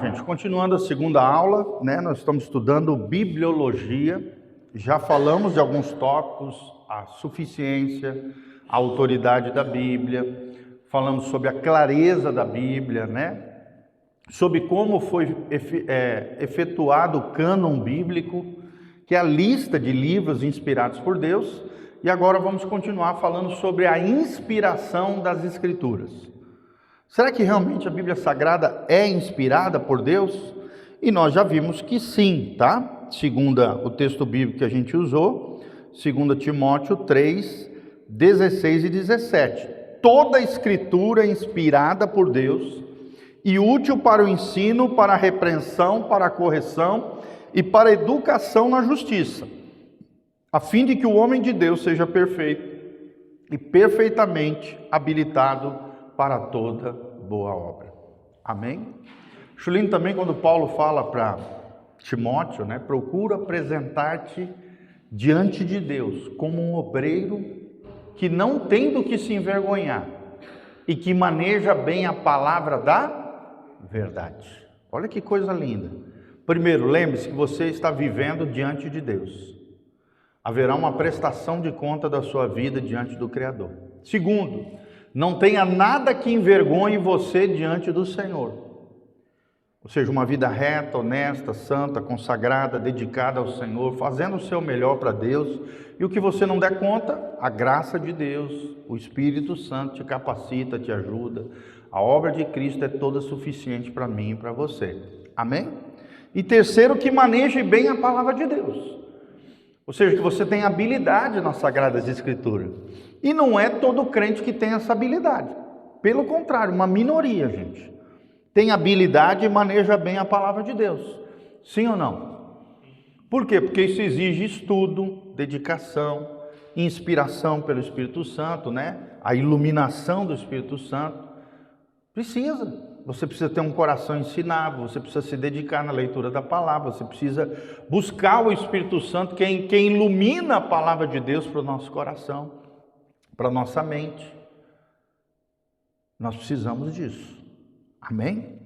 gente, continuando a segunda aula, né? Nós estamos estudando bibliologia. Já falamos de alguns tópicos, a suficiência, a autoridade da Bíblia. Falamos sobre a clareza da Bíblia, né? Sobre como foi efetuado o cânon bíblico, que é a lista de livros inspirados por Deus. E agora vamos continuar falando sobre a inspiração das Escrituras. Será que realmente a Bíblia Sagrada é inspirada por Deus? E nós já vimos que sim, tá? Segundo o texto bíblico que a gente usou, 2 Timóteo 3, 16 e 17. Toda a Escritura é inspirada por Deus e útil para o ensino, para a repreensão, para a correção e para a educação na justiça, a fim de que o homem de Deus seja perfeito e perfeitamente habilitado para toda boa obra. Amém? Acho lindo também quando Paulo fala para Timóteo, né? Procura apresentar-te diante de Deus como um obreiro que não tem do que se envergonhar e que maneja bem a palavra da verdade. Olha que coisa linda. Primeiro, lembre-se que você está vivendo diante de Deus. Haverá uma prestação de conta da sua vida diante do Criador. Segundo, não tenha nada que envergonhe você diante do Senhor. Ou seja, uma vida reta, honesta, santa, consagrada, dedicada ao Senhor, fazendo o seu melhor para Deus. E o que você não der conta, a graça de Deus, o Espírito Santo te capacita, te ajuda. A obra de Cristo é toda suficiente para mim e para você. Amém? E terceiro, que maneje bem a palavra de Deus. Ou seja, que você tenha habilidade nas Sagradas Escrituras. E não é todo crente que tem essa habilidade. Pelo contrário, uma minoria, gente. Tem habilidade e maneja bem a palavra de Deus. Sim ou não? Por quê? Porque isso exige estudo, dedicação, inspiração pelo Espírito Santo, né? A iluminação do Espírito Santo. Precisa. Você precisa ter um coração ensinável, você precisa se dedicar na leitura da palavra, você precisa buscar o Espírito Santo, quem ilumina a palavra de Deus para o nosso coração, para a nossa mente. Nós precisamos disso. Amém?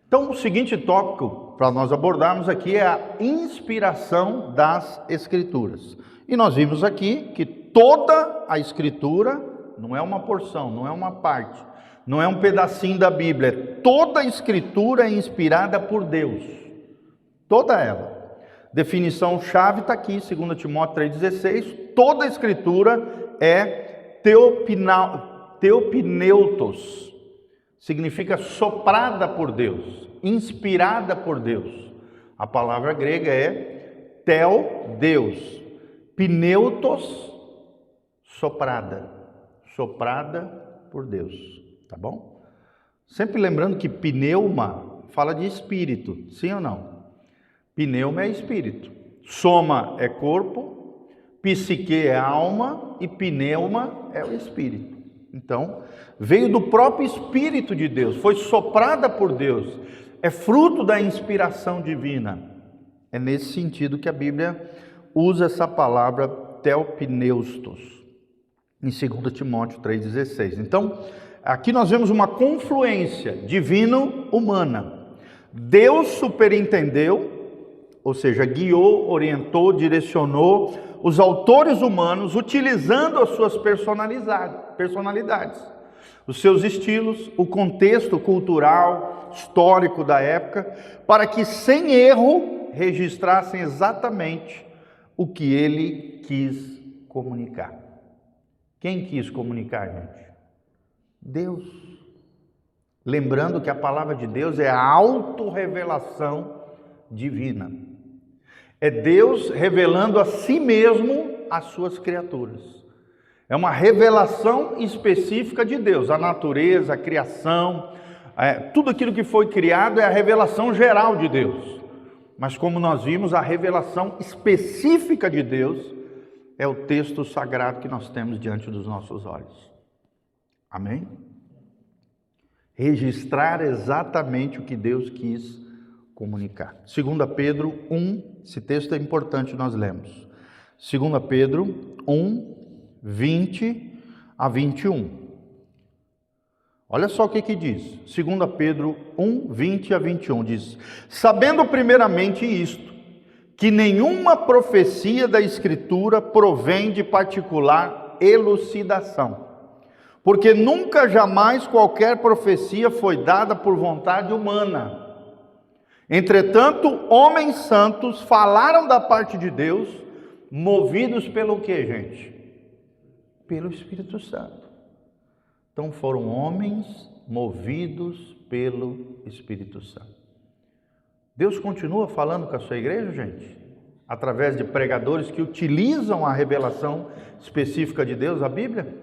Então, o seguinte tópico para nós abordarmos aqui é a inspiração das Escrituras. E nós vimos aqui que toda a Escritura não é uma porção, não é uma parte, não é um pedacinho da Bíblia, toda a Escritura é inspirada por Deus, toda ela. Definição chave está aqui, 2 Timóteo 3,16, toda a Escritura é teopneutos, significa soprada por Deus, inspirada por Deus. A palavra grega é tel, Deus, pneutos, soprada por Deus, tá bom? Sempre lembrando que pneuma fala de espírito, sim ou não? Pneuma é espírito, soma é corpo, psique é alma e pneuma é o espírito. Então, veio do próprio Espírito de Deus, foi soprada por Deus, é fruto da inspiração divina. É nesse sentido que a Bíblia usa essa palavra teopneustos, em 2 Timóteo 3,16. Então, aqui nós vemos uma confluência divino-humana. Deus superintendeu, ou seja, guiou, orientou, direcionou os autores humanos, utilizando as suas personalidades, os seus estilos, o contexto cultural, histórico da época, para que sem erro registrassem exatamente o que ele quis comunicar. Quem quis comunicar, gente? Deus. Lembrando que a palavra de Deus é a autorrevelação divina. É Deus revelando a si mesmo às suas criaturas. É uma revelação específica de Deus. A natureza, a criação, tudo aquilo que foi criado é a revelação geral de Deus. Mas como nós vimos, a revelação específica de Deus é o texto sagrado que nós temos diante dos nossos olhos. Amém? Registrar exatamente o que Deus quis comunicar. 2 Pedro 1, esse texto é importante, nós lemos. 2 Pedro 1, 20 a 21. Olha só o que diz, 2 Pedro 1, 20 a 21, diz: sabendo primeiramente isto, que nenhuma profecia da Escritura provém de particular elucidação, porque nunca jamais qualquer profecia foi dada por vontade humana. Entretanto, homens santos falaram da parte de Deus, movidos pelo quê, gente? Pelo Espírito Santo. Então foram homens movidos pelo Espírito Santo. Deus continua falando com a sua igreja, gente? Através de pregadores que utilizam a revelação específica de Deus, a Bíblia?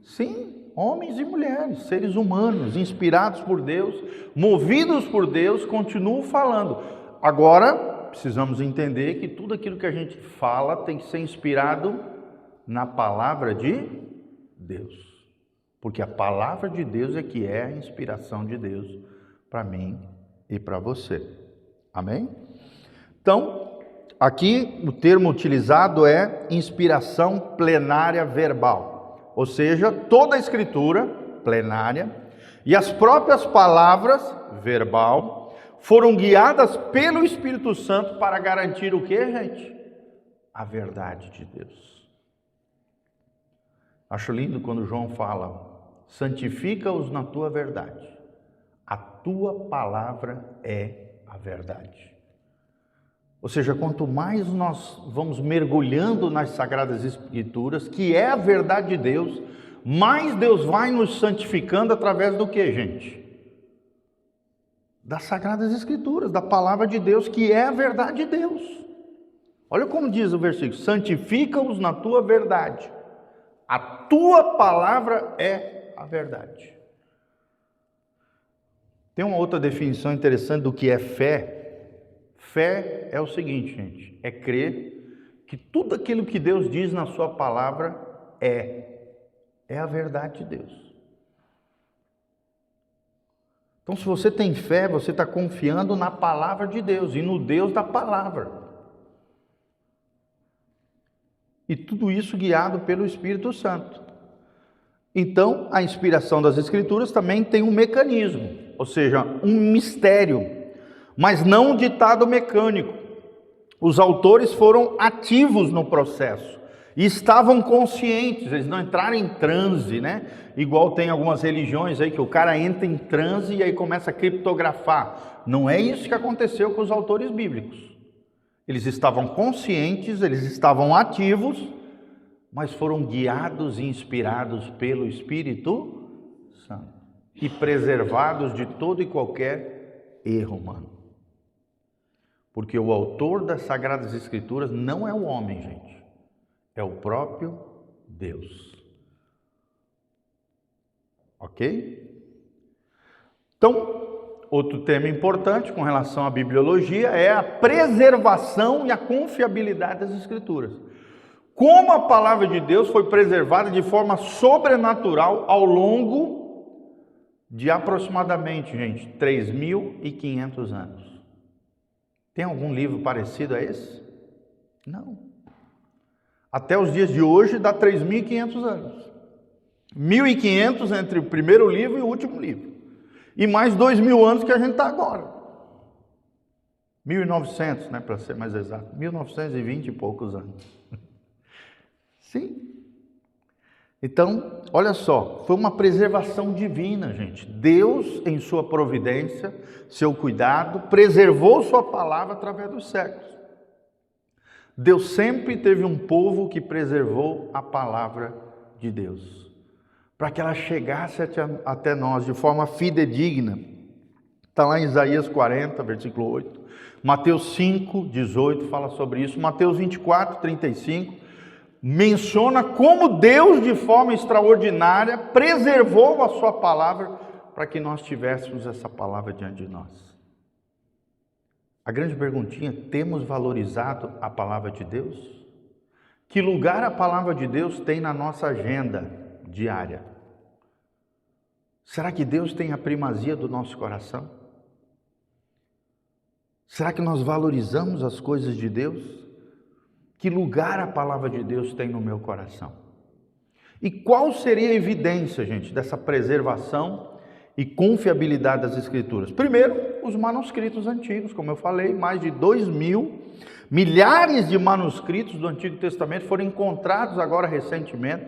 Sim, homens e mulheres, seres humanos, inspirados por Deus, movidos por Deus, continuam falando. Agora, precisamos entender que tudo aquilo que a gente fala tem que ser inspirado na palavra de Deus. Porque a palavra de Deus é que é a inspiração de Deus para mim e para você. Amém? Então, aqui o termo utilizado é inspiração plenária verbal. Ou seja, toda a escritura plenária e as próprias palavras verbal foram guiadas pelo Espírito Santo para garantir o que, gente? A verdade de Deus. Acho lindo quando João fala: santifica-os na tua verdade, a tua palavra é a verdade. Ou seja, quanto mais nós vamos mergulhando nas Sagradas Escrituras, que é a verdade de Deus, mais Deus vai nos santificando através do que, gente? Das Sagradas Escrituras, da palavra de Deus, que é a verdade de Deus. Olha como diz o versículo: santifica-os na tua verdade, a tua palavra é a verdade. Tem uma outra definição interessante do que é fé. Fé é o seguinte, gente, é crer que tudo aquilo que Deus diz na sua palavra é a verdade de Deus. Então, se você tem fé, você está confiando na palavra de Deus e no Deus da palavra. E tudo isso guiado pelo Espírito Santo. Então, a inspiração das Escrituras também tem um mecanismo, ou seja, um mistério, mas não um ditado mecânico. Os autores foram ativos no processo e estavam conscientes, eles não entraram em transe, né? Igual tem algumas religiões aí que o cara entra em transe e aí começa a criptografar. Não é isso que aconteceu com os autores bíblicos. Eles estavam conscientes, eles estavam ativos, mas foram guiados e inspirados pelo Espírito Santo e preservados de todo e qualquer erro humano. Porque o autor das Sagradas Escrituras não é o homem, gente, é o próprio Deus. Ok? Então, outro tema importante com relação à bibliologia é a preservação e a confiabilidade das Escrituras. Como a palavra de Deus foi preservada de forma sobrenatural ao longo de aproximadamente, gente, 3.500 anos. Tem algum livro parecido a esse? Não. Até os dias de hoje dá 3.500 anos. 1.500 entre o primeiro livro e o último livro. E mais 2.000 anos que a gente está agora. 1.900, né, para ser mais exato. 1.920 e poucos anos. Sim. Então, olha só, foi uma preservação divina, gente. Deus, em sua providência, seu cuidado, preservou sua palavra através dos séculos. Deus sempre teve um povo que preservou a palavra de Deus, para que ela chegasse até nós de forma fidedigna. Está lá em Isaías 40, versículo 8. Mateus 5, 18 fala sobre isso. Mateus 24, 35 menciona como Deus, de forma extraordinária, preservou a sua palavra para que nós tivéssemos essa palavra diante de nós. A grande perguntinha: temos valorizado a palavra de Deus? Que lugar a palavra de Deus tem na nossa agenda diária? Será que Deus tem a primazia do nosso coração? Será que nós valorizamos as coisas de Deus? Que lugar a palavra de Deus tem no meu coração? E qual seria a evidência, gente, dessa preservação e confiabilidade das Escrituras? Primeiro, os manuscritos antigos, como eu falei, mais de 2.000, milhares de manuscritos do Antigo Testamento foram encontrados agora recentemente,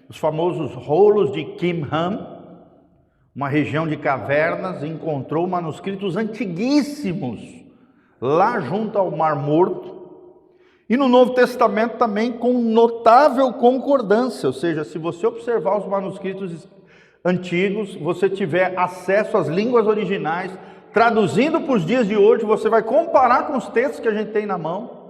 os famosos rolos de Qumran, uma região de cavernas, encontrou manuscritos antiguíssimos, lá junto ao Mar Morto, e no Novo Testamento também com notável concordância, ou seja, se você observar os manuscritos antigos, você tiver acesso às línguas originais, traduzindo para os dias de hoje, você vai comparar com os textos que a gente tem na mão,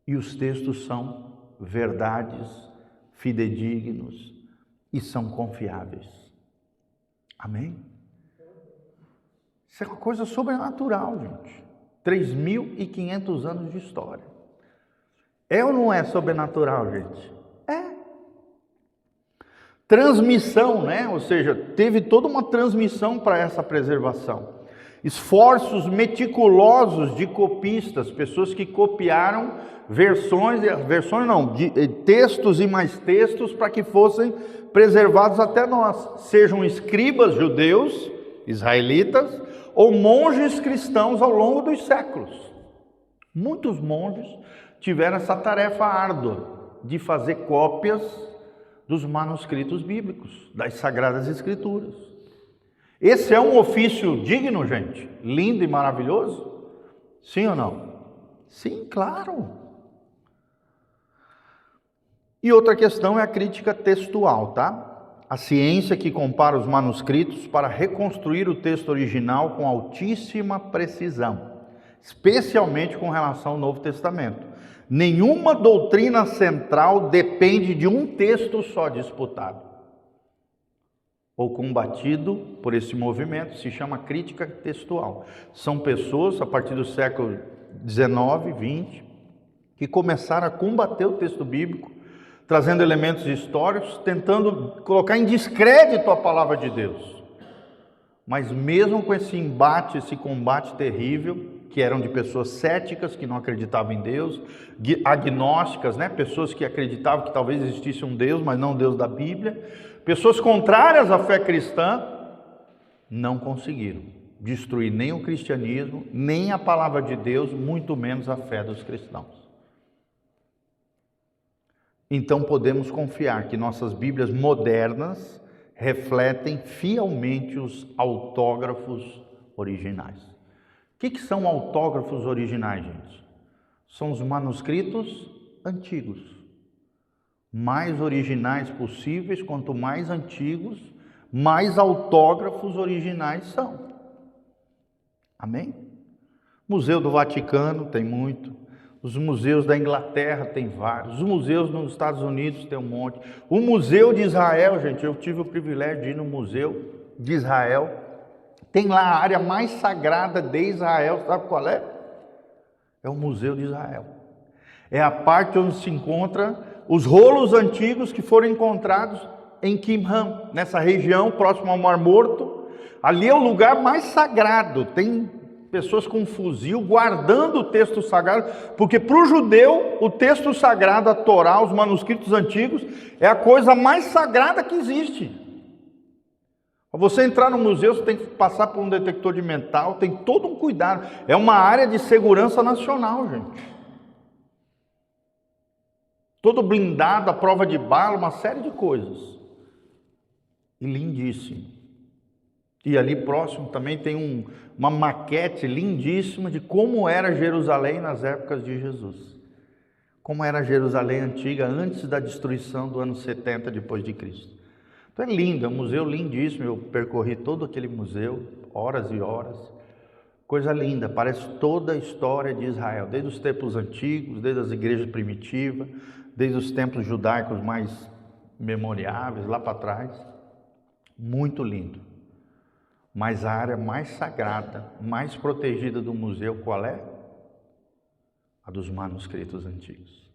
e os textos são verdades, fidedignos e são confiáveis. Amém? Isso é uma coisa sobrenatural, gente. 3.500 anos de história. É ou não é sobrenatural, gente? É. Transmissão, né? Ou seja, teve toda uma transmissão para essa preservação. Esforços meticulosos de copistas, pessoas que copiaram textos e mais textos para que fossem preservados até nós, sejam escribas judeus, israelitas, ou monges cristãos ao longo dos séculos. Muitos monges tiveram essa tarefa árdua de fazer cópias dos manuscritos bíblicos, das Sagradas Escrituras. Esse é um ofício digno, gente? Lindo e maravilhoso? Sim ou não? Sim, claro. E outra questão é a crítica textual, tá? A ciência que compara os manuscritos para reconstruir o texto original com altíssima precisão, especialmente com relação ao Novo Testamento. Nenhuma doutrina central depende de um texto só disputado ou combatido por esse movimento, se chama crítica textual. São pessoas, a partir do século XIX, XX, que começaram a combater o texto bíblico, trazendo elementos históricos, tentando colocar em descrédito a palavra de Deus. Mas mesmo com esse embate, esse combate terrível, que eram de pessoas céticas, que não acreditavam em Deus, agnósticas, né? Pessoas que acreditavam que talvez existisse um Deus, mas não o Deus da Bíblia, pessoas contrárias à fé cristã, não conseguiram destruir nem o cristianismo, nem a palavra de Deus, muito menos a fé dos cristãos. Então podemos confiar que nossas Bíblias modernas refletem fielmente os autógrafos originais. O que são autógrafos originais, gente? São os manuscritos antigos. Mais originais possíveis, quanto mais antigos, mais autógrafos originais são. Amém? Museu do Vaticano tem muito. Os museus da Inglaterra tem vários. Os museus nos Estados Unidos tem um monte. O Museu de Israel, gente, eu tive o privilégio de ir no Museu de Israel. Tem lá a área mais sagrada de Israel. Sabe qual é? É o Museu de Israel. É a parte onde se encontra os rolos antigos que foram encontrados em Qumran, nessa região próximo ao Mar Morto. Ali é o lugar mais sagrado. Tem pessoas com fuzil guardando o texto sagrado, porque para o judeu o texto sagrado, a Torá, os manuscritos antigos, é a coisa mais sagrada que existe. Para você entrar no museu, você tem que passar por um detector de metal, tem todo um cuidado. É uma área de segurança nacional, gente. Todo blindado, a prova de bala, uma série de coisas. E lindíssimo. E ali próximo também tem uma maquete lindíssima de como era Jerusalém nas épocas de Jesus. Como era Jerusalém antiga antes da destruição do ano 70 depois de Cristo. Então é lindo, é um museu lindíssimo. Eu percorri todo aquele museu, horas e horas. Coisa linda, parece toda a história de Israel, desde os tempos antigos, desde as igrejas primitivas, desde os tempos judaicos mais memoriáveis, lá para trás. Muito lindo. Mas a área mais sagrada, mais protegida do museu, qual é? A dos manuscritos antigos.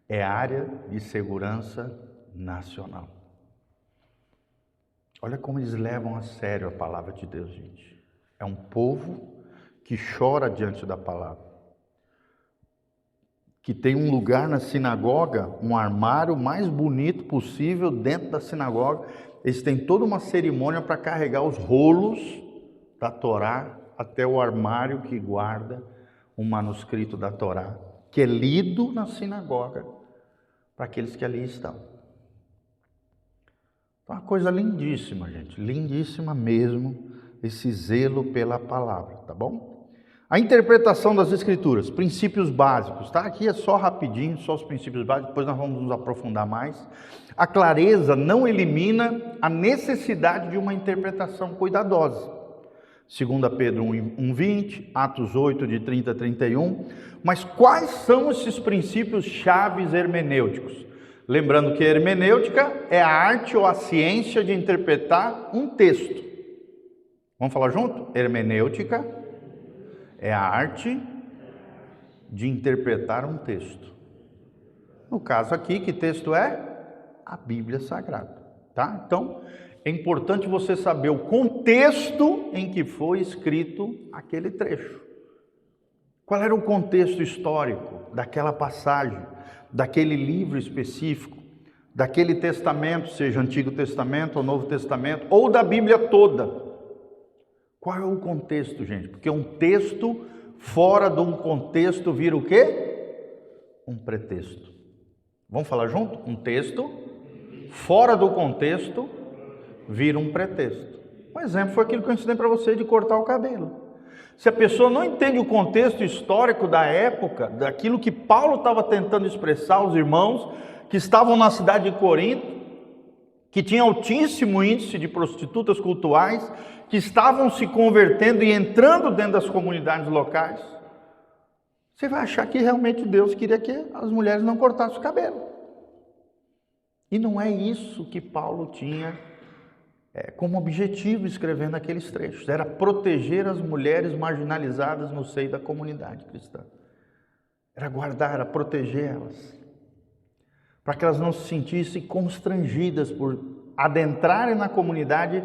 É a área de segurança nacional. Olha como eles levam a sério a palavra de Deus, gente. É um povo que chora diante da palavra. Que tem um lugar na sinagoga, um armário mais bonito possível dentro da sinagoga. eles têm toda uma cerimônia para carregar os rolos da Torá até o armário que guarda um manuscrito da Torá, que é lido na sinagoga para aqueles que ali estão. Então, uma coisa lindíssima, gente, lindíssima mesmo, esse zelo pela palavra, tá bom? A interpretação das Escrituras, princípios básicos, tá? Aqui é só rapidinho, só os princípios básicos, depois nós vamos nos aprofundar mais. A clareza não elimina a necessidade de uma interpretação cuidadosa. 2 Pedro 1:20, Atos 8, de 30 a 31. Mas quais são esses princípios chaves hermenêuticos? Lembrando que a hermenêutica é a arte ou a ciência de interpretar um texto. Vamos falar junto? Hermenêutica é a arte de interpretar um texto. No caso aqui, que texto é? A Bíblia Sagrada, tá? Então, é importante você saber o contexto em que foi escrito aquele trecho. Qual era o contexto histórico daquela passagem, daquele livro específico, daquele testamento, seja Antigo Testamento ou Novo Testamento, ou da Bíblia toda? Qual é o contexto, gente? Porque um texto fora de um contexto vira o quê? Um pretexto. Vamos falar junto? Um texto fora do contexto vira um pretexto. Um exemplo foi aquilo que eu ensinei para você de cortar o cabelo. Se a pessoa não entende o contexto histórico da época, daquilo que Paulo estava tentando expressar aos irmãos que estavam na cidade de Corinto, que tinha altíssimo índice de prostitutas cultuais, que estavam se convertendo e entrando dentro das comunidades locais, você vai achar que realmente Deus queria que as mulheres não cortassem o cabelo. E não é isso que Paulo tinha como objetivo escrevendo aqueles trechos. Era proteger as mulheres marginalizadas no seio da comunidade cristã. Era guardar, era proteger elas, para que elas não se sentissem constrangidas por adentrarem na comunidade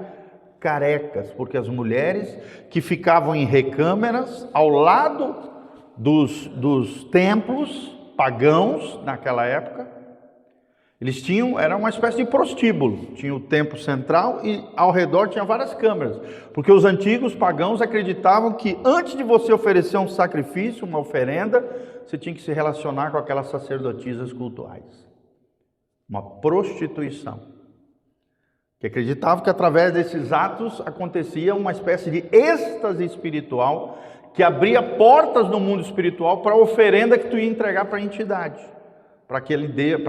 carecas, porque as mulheres que ficavam em recâmaras ao lado dos templos pagãos naquela época, eles tinham, era uma espécie de prostíbulo, tinha o templo central e ao redor tinha várias câmaras, porque os antigos pagãos acreditavam que antes de você oferecer um sacrifício, uma oferenda, você tinha que se relacionar com aquelas sacerdotisas cultuais. Uma prostituição. Que acreditavam que através desses atos acontecia uma espécie de êxtase espiritual que abria portas no mundo espiritual para a oferenda que tu ia entregar para a entidade. Para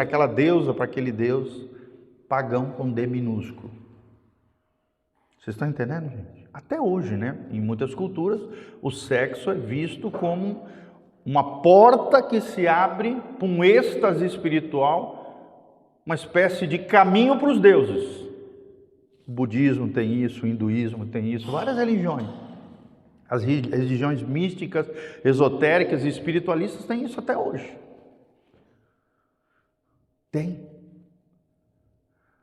aquela deusa, para aquele deus pagão com D minúsculo. Vocês estão entendendo, gente? Até hoje, né? Em muitas culturas, o sexo é visto como uma porta que se abre para um êxtase espiritual, uma espécie de caminho para os deuses. O budismo tem isso, o hinduísmo tem isso, várias religiões. As religiões místicas, esotéricas e espiritualistas têm isso até hoje. Tem,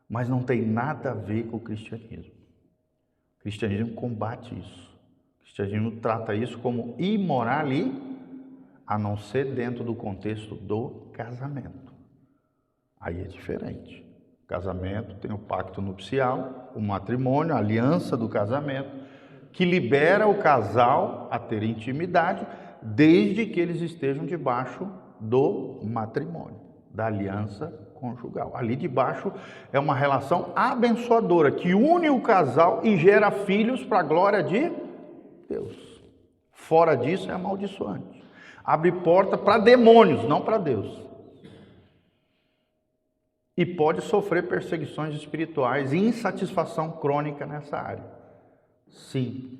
mas não tem nada a ver com o cristianismo. O cristianismo combate isso. O cristianismo trata isso como imoral, a não ser dentro do contexto do casamento. Aí é diferente. O casamento tem o pacto nupcial, o matrimônio, a aliança do casamento, que libera o casal a ter intimidade, desde que eles estejam debaixo do matrimônio, da aliança conjugal. Ali debaixo é uma relação abençoadora, que une o casal e gera filhos para a glória de Deus. Fora disso é amaldiçoante. Abre porta para demônios, não para Deus. E pode sofrer perseguições espirituais e insatisfação crônica nessa área. Sim.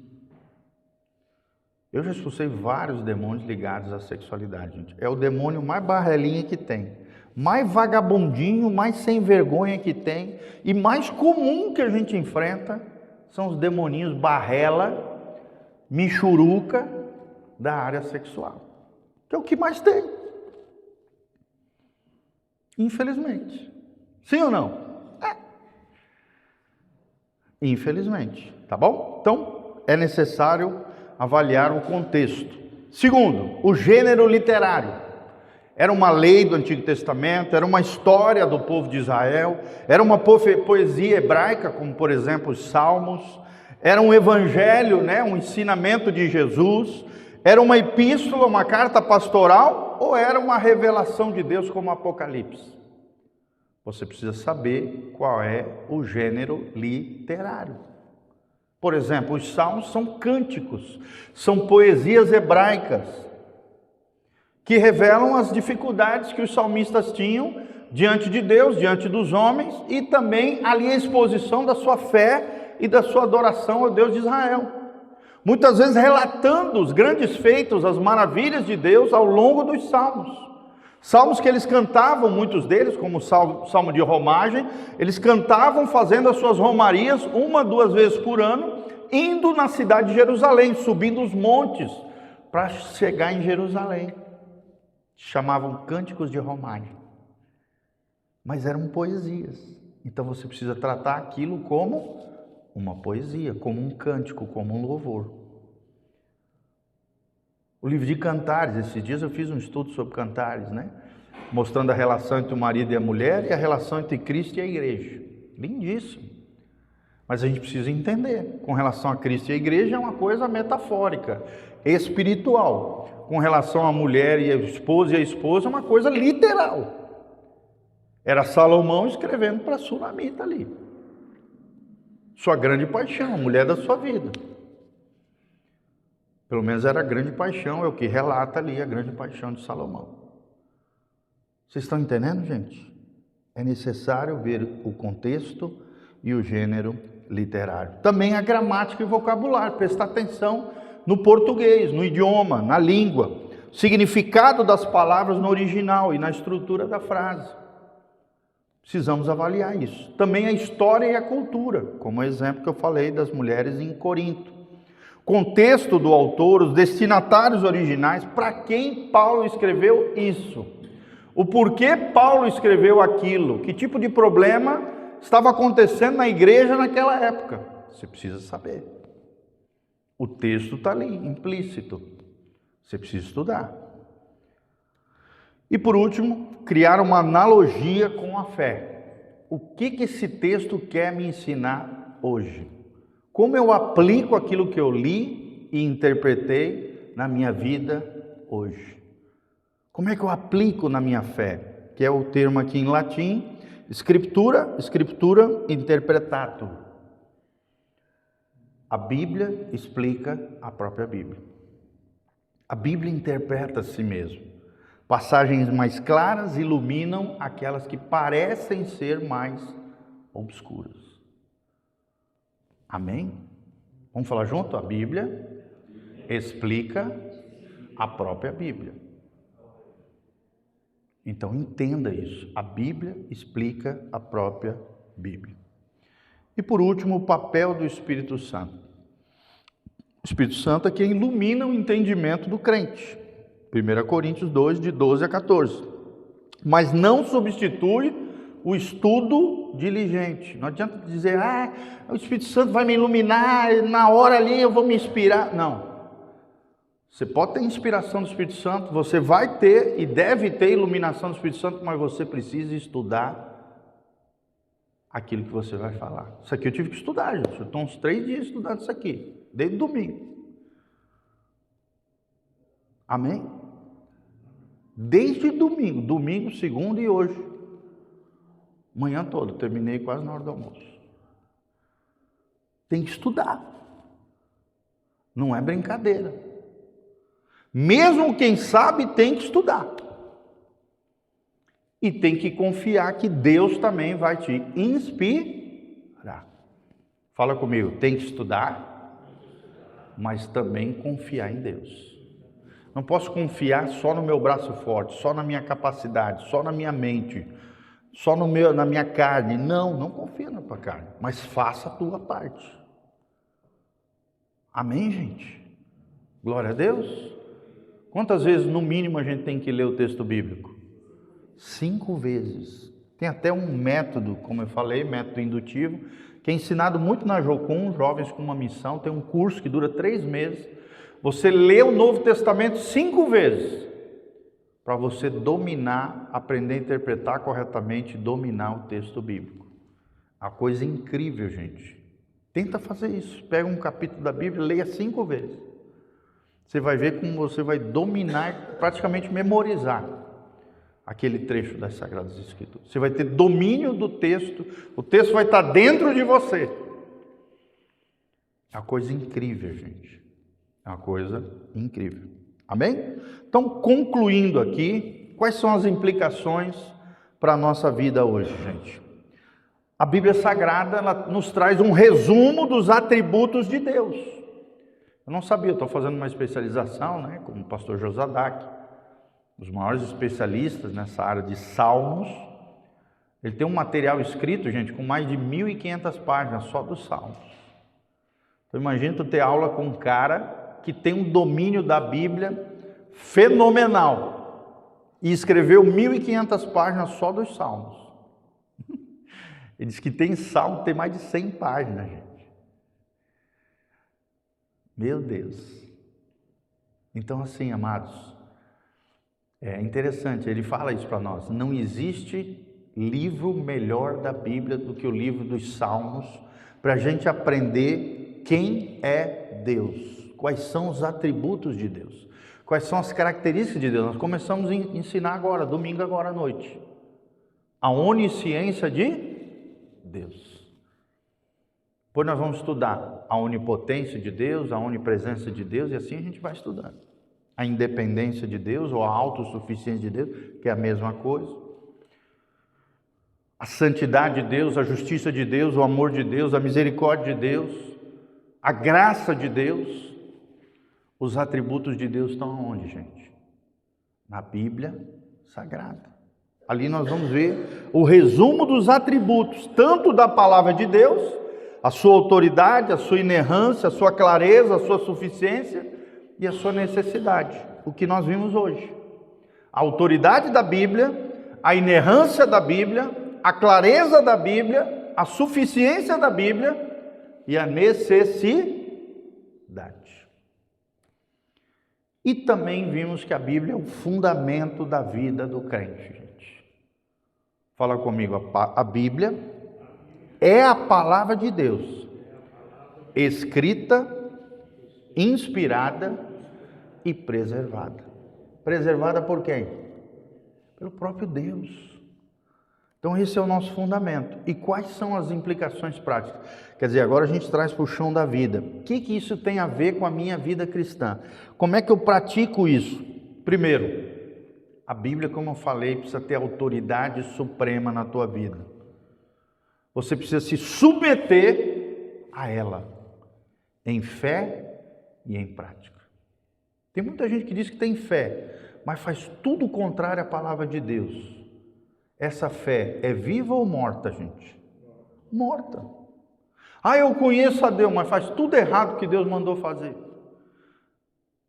Eu já expulsei vários demônios ligados à sexualidade, gente. É o demônio mais barrelinha que tem, mais vagabundinho, mais sem vergonha que tem, e mais comum que a gente enfrenta são os demoninhos barrela, michuruca da área sexual, que é o que mais tem, infelizmente. Sim ou não? Infelizmente, tá bom? Então, é necessário avaliar o contexto. Segundo, o gênero literário. Era uma lei do Antigo Testamento, era uma história do povo de Israel, era uma poesia hebraica, como por exemplo os Salmos, era um evangelho, né, um ensinamento de Jesus, era uma epístola, uma carta pastoral, ou era uma revelação de Deus como Apocalipse? Você precisa saber qual é o gênero literário. Por exemplo, os Salmos são cânticos, são poesias hebraicas, que revelam as dificuldades que os salmistas tinham diante de Deus, diante dos homens, e também ali a exposição da sua fé e da sua adoração ao Deus de Israel. Muitas vezes relatando os grandes feitos, as maravilhas de Deus ao longo dos salmos. Salmos que eles cantavam, muitos deles, como o salmo de romagem, eles cantavam fazendo as suas romarias 1-2 vezes por ano, indo na cidade de Jerusalém, subindo os montes para chegar em Jerusalém. Chamavam cânticos de romagem, mas eram poesias. Então você precisa tratar aquilo como uma poesia, como um cântico, como um louvor. O livro de Cantares, esses dias eu fiz um estudo sobre Cantares, né? Mostrando a relação entre o marido e a mulher e a relação entre Cristo e a igreja. Lindíssimo. Mas a gente precisa entender, com relação a Cristo e a igreja é uma coisa metafórica, espiritual. Com relação à mulher e a esposa é uma coisa literal. Era Salomão escrevendo para a Sunamita ali. Sua grande paixão, a mulher da sua vida. Pelo menos era a grande paixão, é o que relata ali a grande paixão de Salomão. Vocês estão entendendo, gente? É necessário ver o contexto e o gênero literário. Também a gramática e vocabulário, prestar atenção no português, no idioma, na língua, significado das palavras no original e na estrutura da frase. Precisamos avaliar isso. Também a história e a cultura, como o exemplo que eu falei das mulheres em Corinto. Contexto do autor, os destinatários originais, para quem Paulo escreveu isso. O porquê Paulo escreveu aquilo, que tipo de problema estava acontecendo na igreja naquela época. Você precisa saber. O texto está ali, implícito. Você precisa estudar. E por último, criar uma analogia com a fé. O que esse texto quer me ensinar hoje? Como eu aplico aquilo que eu li e interpretei na minha vida hoje? Como é que eu aplico na minha fé? Que é o termo aqui em latim, scriptura interpretatum. A Bíblia explica a própria Bíblia. A Bíblia interpreta a si mesma. Passagens mais claras iluminam aquelas que parecem ser mais obscuras. Amém? Vamos falar junto? A Bíblia explica a própria Bíblia. Então entenda isso. A Bíblia explica a própria Bíblia. E por último, o papel do Espírito Santo. O Espírito Santo é quem ilumina o entendimento do crente. 1 Coríntios 2, de 12 a 14. Mas não substitui o estudo diligente. Não adianta dizer, o Espírito Santo vai me iluminar, na hora ali eu vou me inspirar. Não. Você pode ter inspiração do Espírito Santo, você vai ter e deve ter iluminação do Espírito Santo, mas você precisa estudar aquilo que você vai falar. Isso aqui eu tive que estudar, gente. Eu estou uns 3 dias estudando isso aqui, desde domingo. Amém? Desde domingo, segunda e hoje. Manhã toda, terminei quase na hora do almoço. Tem que estudar. Não é brincadeira. Mesmo quem sabe tem que estudar. E tem que confiar que Deus também vai te inspirar. Fala comigo, tem que estudar, mas também confiar em Deus. Não posso confiar só no meu braço forte, só na minha capacidade, só na minha mente, só na minha carne. Não confia na tua carne, mas faça a tua parte. Amém, gente? Glória a Deus. Quantas vezes, no mínimo, a gente tem que ler o texto bíblico? 5 vezes. Tem até um método, como eu falei, método indutivo, que é ensinado muito na Jocum, Jovens com uma Missão. Tem um curso que dura 3 meses. Você lê o Novo Testamento 5 vezes, para você dominar, aprender a interpretar corretamente, dominar o texto bíblico. A coisa incrível, gente. Tenta fazer isso. Pega um capítulo da Bíblia, leia 5 vezes. Você vai ver como você vai dominar, praticamente memorizar aquele trecho das Sagradas Escrituras. Você vai ter domínio do texto, o texto vai estar dentro de você. É uma coisa incrível, gente. É uma coisa incrível. Amém? Então, concluindo aqui, quais são as implicações para a nossa vida hoje, gente? A Bíblia Sagrada, ela nos traz um resumo dos atributos de Deus. Eu não sabia, estou fazendo uma especialização, né, com o pastor Josadac, os maiores especialistas nessa área de Salmos. Ele tem um material escrito, gente, com mais de 1.500 páginas só dos Salmos. Então imagina tu ter aula com um cara que tem um domínio da Bíblia fenomenal e escreveu 1.500 páginas só dos Salmos. Ele diz que tem Salmo, tem mais de 100 páginas, gente. Meu Deus. Então assim, amados, é interessante, ele fala isso para nós. Não existe livro melhor da Bíblia do que o livro dos Salmos, para a gente aprender quem é Deus, quais são os atributos de Deus, quais são as características de Deus. Nós começamos a ensinar agora, domingo agora à noite, a onisciência de Deus. Depois nós vamos estudar a onipotência de Deus, a onipresença de Deus, e assim a gente vai estudando. A independência de Deus, ou a autossuficiência de Deus, que é a mesma coisa. A santidade de Deus, a justiça de Deus, o amor de Deus, a misericórdia de Deus, a graça de Deus. Os atributos de Deus estão onde, gente? Na Bíblia Sagrada. Ali nós vamos ver o resumo dos atributos, tanto da palavra de Deus, a sua autoridade, a sua inerrância, a sua clareza, a sua suficiência e a sua necessidade. O que nós vimos hoje. A autoridade da Bíblia, a inerrância da Bíblia, a clareza da Bíblia, a suficiência da Bíblia e a necessidade. E também vimos que a Bíblia é o fundamento da vida do crente, gente. Fala comigo, a Bíblia é a palavra de Deus, escrita, inspirada e preservada. Preservada por quem? Pelo próprio Deus. Então esse é o nosso fundamento. E quais são as implicações práticas? Quer dizer, agora a gente traz para o chão da vida. O que isso tem a ver com a minha vida cristã? Como é que eu pratico isso? Primeiro, a Bíblia, como eu falei, precisa ter autoridade suprema na tua vida. Você precisa se submeter a ela, em fé e em prática. Tem muita gente que diz que tem fé, mas faz tudo o contrário à palavra de Deus. Essa fé é viva ou morta, gente? Morta. Eu conheço a Deus, mas faz tudo errado que Deus mandou fazer.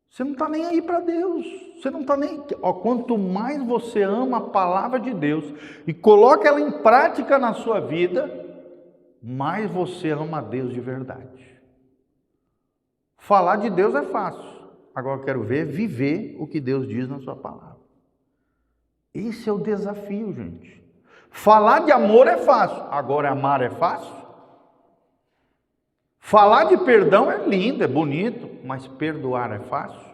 Você não está nem aí para Deus. Você não está nem... Quanto mais você ama a palavra de Deus e coloca ela em prática na sua vida, mais você ama a Deus de verdade. Falar de Deus é fácil. Agora eu quero viver o que Deus diz na sua palavra. Esse é o desafio, gente. Falar de amor é fácil. Agora amar é fácil? Falar de perdão é lindo, é bonito, mas perdoar é fácil?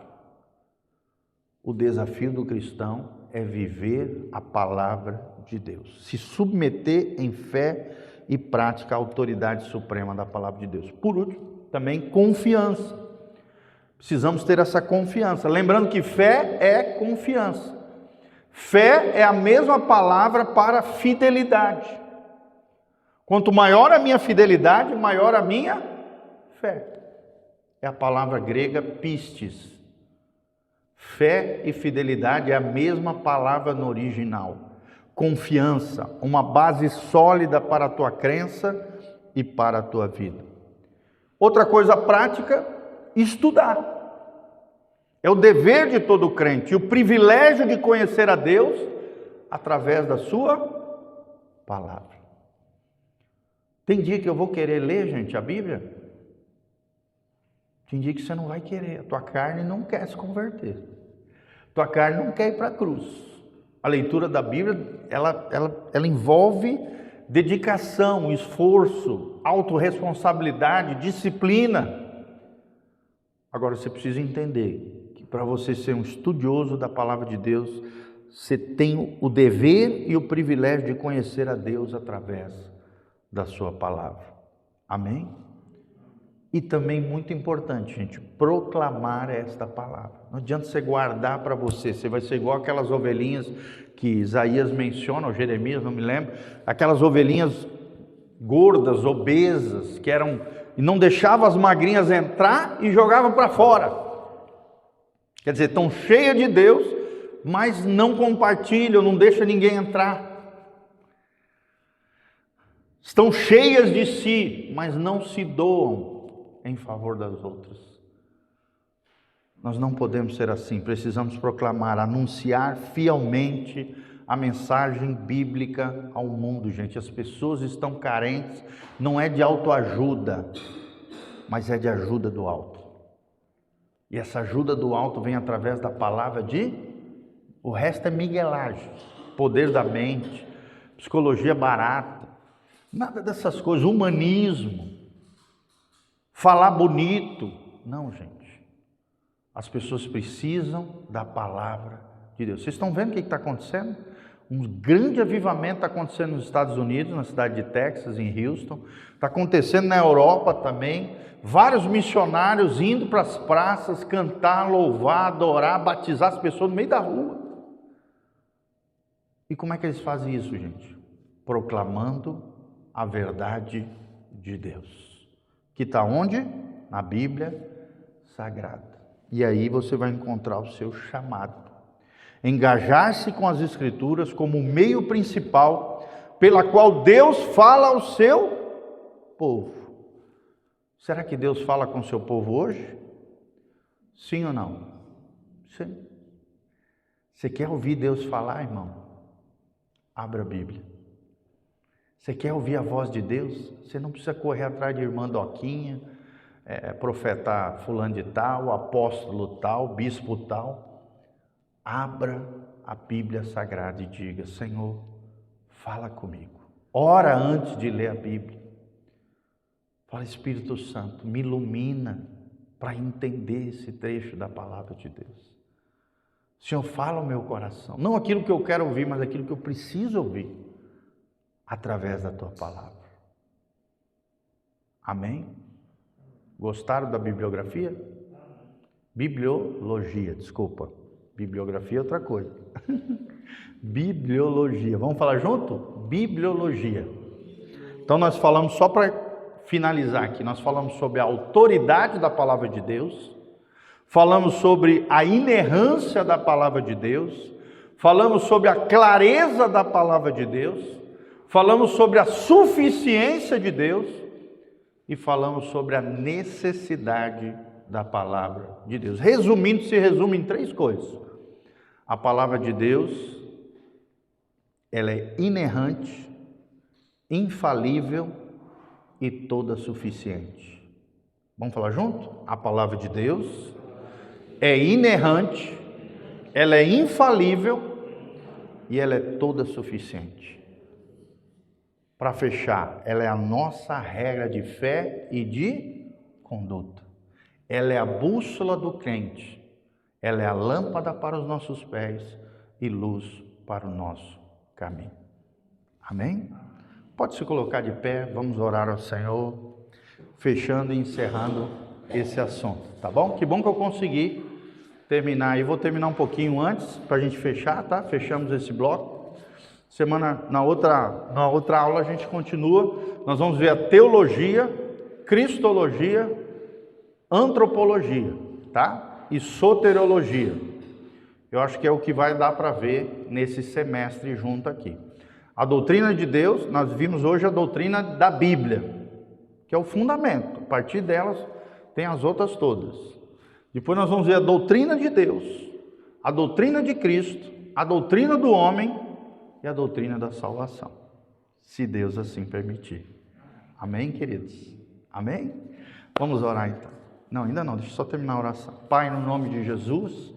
O desafio do cristão é viver a palavra de Deus, se submeter em fé e prática à autoridade suprema da palavra de Deus. Por último, também confiança. Precisamos ter essa confiança. Lembrando que fé é confiança. Fé é a mesma palavra para fidelidade. Quanto maior a minha fidelidade, maior a minha fé. É a palavra grega pistis. Fé e fidelidade é a mesma palavra no original. Confiança, uma base sólida para a tua crença e para a tua vida. Outra coisa prática, estudar. É o dever de todo crente e o privilégio de conhecer a Deus através da sua palavra. Tem dia que eu vou querer ler, gente, a Bíblia. Tem dia que você não vai querer, a tua carne não quer se converter. Tua carne não quer ir para a cruz. A leitura da Bíblia, ela envolve dedicação, esforço, autorresponsabilidade, disciplina. Agora você precisa entender que para você ser um estudioso da palavra de Deus, você tem o dever e o privilégio de conhecer a Deus através da sua palavra. Amém? E também muito importante, gente, proclamar esta palavra. Não adianta você guardar para você, você vai ser igual aquelas ovelhinhas que Isaías menciona, ou Jeremias, não me lembro, aquelas ovelhinhas gordas, obesas, que eram, e não deixavam as magrinhas entrar e jogavam para fora. Quer dizer, estão cheias de Deus, mas não compartilham, não deixam ninguém entrar. Estão cheias de si, mas não se doam em favor das outras. Nós não podemos ser assim, precisamos proclamar, anunciar fielmente a mensagem bíblica ao mundo, gente. As pessoas estão carentes, não é de autoajuda, mas é de ajuda do alto. E essa ajuda do alto vem através da palavra o resto é miguelagem, poder da mente, psicologia barata, nada dessas coisas, humanismo, falar bonito. Não, gente. As pessoas precisam da palavra de Deus. Vocês estão vendo o que está acontecendo? Um grande avivamento está acontecendo nos Estados Unidos, na cidade de Texas, em Houston. Está acontecendo na Europa também. Vários missionários indo para as praças cantar, louvar, adorar, batizar as pessoas no meio da rua. E como é que eles fazem isso, gente? Proclamando a verdade de Deus. Que está onde? Na Bíblia Sagrada. E aí você vai encontrar o seu chamado. Engajar-se com as Escrituras como o meio principal pela qual Deus fala ao seu povo. Será que Deus fala com o seu povo hoje? Sim ou não? Sim. Você quer ouvir Deus falar, irmão? Abra a Bíblia. Você quer ouvir a voz de Deus? Você não precisa correr atrás de irmã Doquinha, profeta fulano de tal, apóstolo tal, bispo tal. Abra a Bíblia Sagrada e diga: Senhor, fala comigo. Ora antes de ler a Bíblia. Fala: Espírito Santo, me ilumina para entender esse trecho da palavra de Deus. Senhor, fala o meu coração. Não aquilo que eu quero ouvir, mas aquilo que eu preciso ouvir através da tua palavra. Amém? Gostaram da bibliografia? Bibliologia, desculpa. Bibliografia é outra coisa. Bibliologia. Vamos falar junto? Bibliologia. Então nós falamos, só para finalizar aqui, nós falamos sobre a autoridade da palavra de Deus, falamos sobre a inerrância da palavra de Deus, falamos sobre a clareza da palavra de Deus, falamos sobre a suficiência de Deus e falamos sobre a necessidade da palavra de Deus. Resumindo, se resume em 3 coisas. A palavra de Deus, ela é inerrante, infalível e toda suficiente. Vamos falar junto? A palavra de Deus é inerrante, ela é infalível e ela é toda suficiente. Para fechar, ela é a nossa regra de fé e de conduta. Ela é a bússola do crente. Ela é a lâmpada para os nossos pés e luz para o nosso caminho. Amém? Pode se colocar de pé, vamos orar ao Senhor, fechando e encerrando esse assunto, tá bom? Que bom que eu consegui terminar. Eu vou terminar um pouquinho antes, para a gente fechar, tá? Fechamos esse bloco. Na outra aula a gente continua. Nós vamos ver a teologia, cristologia, antropologia, tá? E soteriologia. Eu acho que é o que vai dar para ver nesse semestre junto aqui. A doutrina de Deus, nós vimos hoje a doutrina da Bíblia, que é o fundamento. A partir delas tem as outras todas. Depois nós vamos ver a doutrina de Deus, a doutrina de Cristo, a doutrina do homem e a doutrina da salvação, se Deus assim permitir. Amém, queridos? Amém? Vamos orar então. Não, ainda não, deixa eu só terminar a oração. Pai, no nome de Jesus,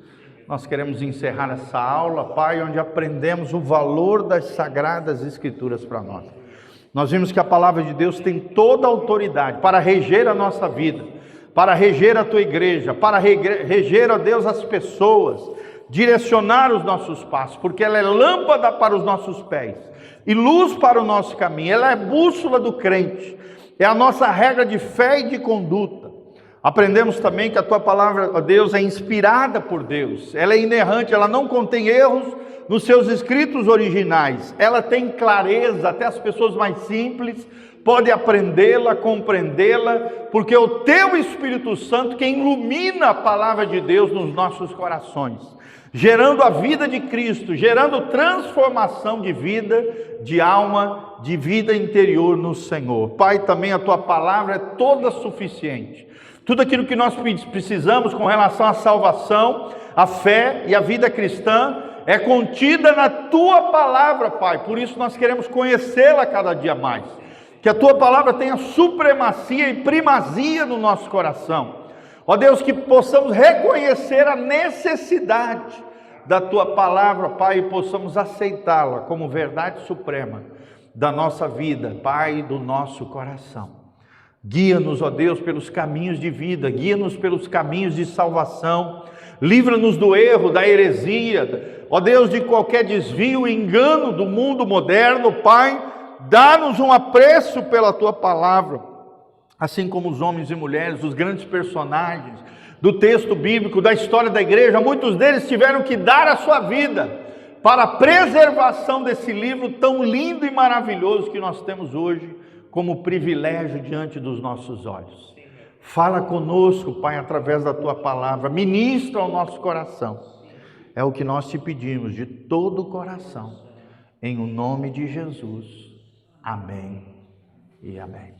nós queremos encerrar essa aula, Pai, onde aprendemos o valor das Sagradas Escrituras para nós. Nós vimos que a palavra de Deus tem toda a autoridade para reger a nossa vida, para reger a tua igreja, para reger, ó Deus, as pessoas, direcionar os nossos passos, porque ela é lâmpada para os nossos pés e luz para o nosso caminho. Ela é bússola do crente, é a nossa regra de fé e de conduta. Aprendemos também que a tua palavra, ó Deus, é inspirada por Deus, ela é inerrante, ela não contém erros nos seus escritos originais, ela tem clareza, até as pessoas mais simples podem aprendê-la, compreendê-la, porque é o teu Espírito Santo que ilumina a palavra de Deus nos nossos corações, gerando a vida de Cristo, gerando transformação de vida, de alma, de vida interior no Senhor. Pai, também a tua palavra é toda suficiente. Tudo aquilo que nós precisamos com relação à salvação, à fé e à vida cristã é contida na tua palavra, Pai. Por isso nós queremos conhecê-la cada dia mais. Que a tua palavra tenha supremacia e primazia no nosso coração. Ó Deus, que possamos reconhecer a necessidade da tua palavra, Pai, e possamos aceitá-la como verdade suprema da nossa vida, Pai, do nosso coração. Guia-nos, ó Deus, pelos caminhos de vida, guia-nos pelos caminhos de salvação, livra-nos do erro, da heresia, ó Deus, de qualquer desvio e engano do mundo moderno, Pai, dá-nos um apreço pela tua palavra, assim como os homens e mulheres, os grandes personagens do texto bíblico, da história da igreja, muitos deles tiveram que dar a sua vida para a preservação desse livro tão lindo e maravilhoso que nós temos hoje como privilégio diante dos nossos olhos. Fala conosco, Pai, através da tua palavra, ministra ao nosso coração. É o que nós te pedimos de todo o coração, em o nome de Jesus. Amém e amém.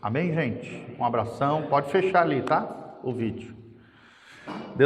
Amém, gente? Um abração. Pode fechar ali, tá? O vídeo. Deus